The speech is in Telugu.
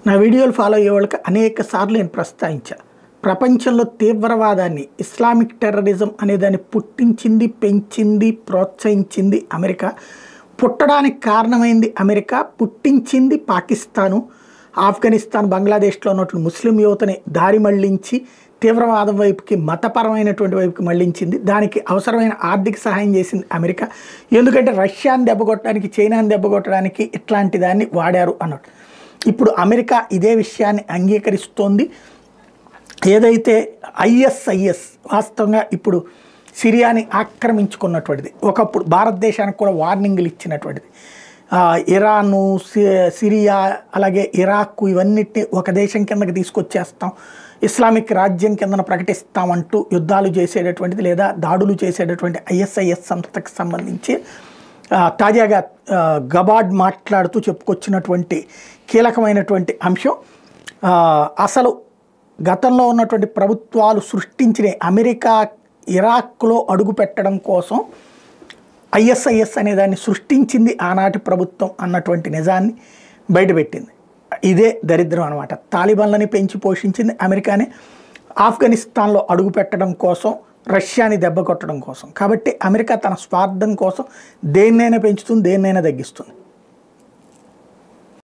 నా వీడియోలు ఫాలో అయ్యే వాళ్ళకి అనేక సార్లు నేను ప్రస్తావించా. ప్రపంచంలో తీవ్రవాదాన్ని, ఇస్లామిక్ టెర్రరిజం అనేదాన్ని పుట్టించింది, పెంచింది, ప్రోత్సహించింది అమెరికా. పుట్టడానికి కారణమైంది అమెరికా, పుట్టించింది పాకిస్తాను, ఆఫ్ఘనిస్తాన్, బంగ్లాదేశ్లో ఉన్నటువంటి ముస్లిం యువతని దారి మళ్లించి తీవ్రవాదం వైపుకి, మతపరమైనటువంటి వైపుకి మళ్లించింది. దానికి అవసరమైన ఆర్థిక సహాయం చేసింది అమెరికా. ఎందుకంటే రష్యాని దెబ్బకొట్టడానికి, చైనాని దెబ్బకొట్టడానికి ఇట్లాంటి దాన్ని వాడారు అన్నట్టు. ఇప్పుడు అమెరికా ఇదే విషయాన్ని అంగీకరిస్తోంది. ఏదైతే ఐఎస్ఐఎస్ వాస్తవంగా ఇప్పుడు సిరియాని ఆక్రమించుకున్నటువంటిది, ఒకప్పుడు భారతదేశానికి కూడా వార్నింగ్లు ఇచ్చినటువంటిది, ఇరాను, సిరియా, అలాగే ఇరాక్, ఇవన్నిటిని ఒక దేశం కిందకి తీసుకొచ్చేస్తాం, ఇస్లామిక్ రాజ్యం కిందన ప్రకటిస్తామంటూ యుద్ధాలు చేసేటటువంటిది లేదా దాడులు చేసేటటువంటి ఐఎస్ఐఎస్ సంస్థకు సంబంధించి తాజాగా గబాడ్ మాట్లాడుతూ చెప్పుకొచ్చినటువంటి కీలకమైనటువంటి అంశం. అసలు గతంలో ఉన్నటువంటి ప్రభుత్వాలు సృష్టించిన అమెరికా ఇరాక్లో అడుగు పెట్టడం కోసం ఐఎస్ఐఎస్ అనే దాన్ని సృష్టించింది ఆనాటి ప్రభుత్వం అన్నటువంటి నిజాన్ని బయటపెట్టింది. ఇదే దరిద్రం అనమాట. తాలిబాన్లని పెంచి పోషించింది అమెరికానే, ఆఫ్ఘనిస్తాన్లో అడుగు పెట్టడం కోసం, రష్యాని దెబ్బ కొట్టడం కోసం. కాబట్టి అమెరికా తన స్వార్థం కోసం దేన్నైనా పెంచుతుంది, దేన్నైనా తగ్గిస్తుంది.